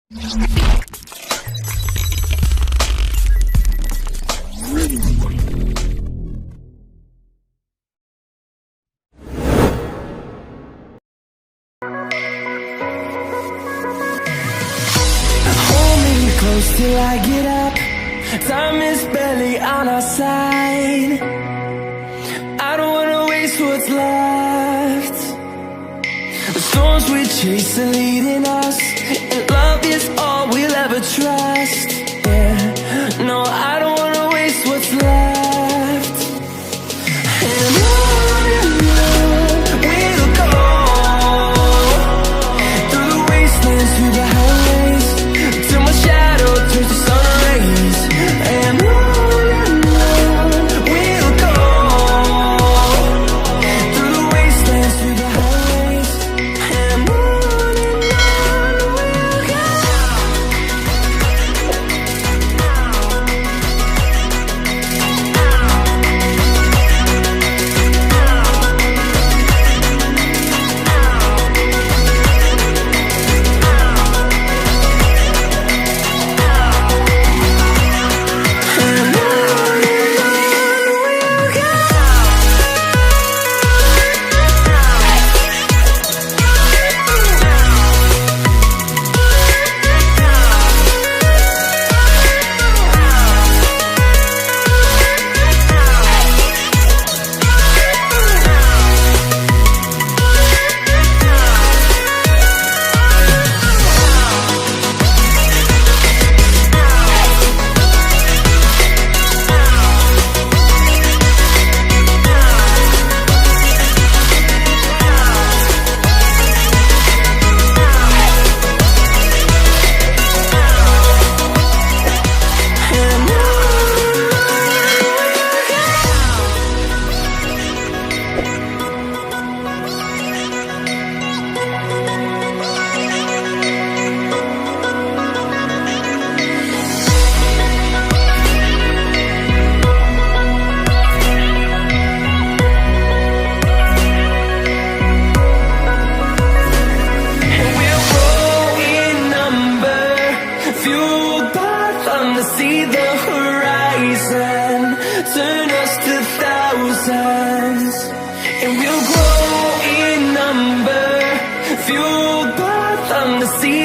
Hold me close till I get up. Time is barely on our side. I don't wanna waste what's left. The storms we chase are leading us, and love is all we'll ever trust. Yeah, no, I don't wanna waste what's left. And on we'll go, through the wastelands, through the highways, till my shadow turns to sun rays. And on we'll go, through the wastelands, through the highways. And on we'll go. See the horizon, turn us to thousands, and we'll grow in number, fueled by them to see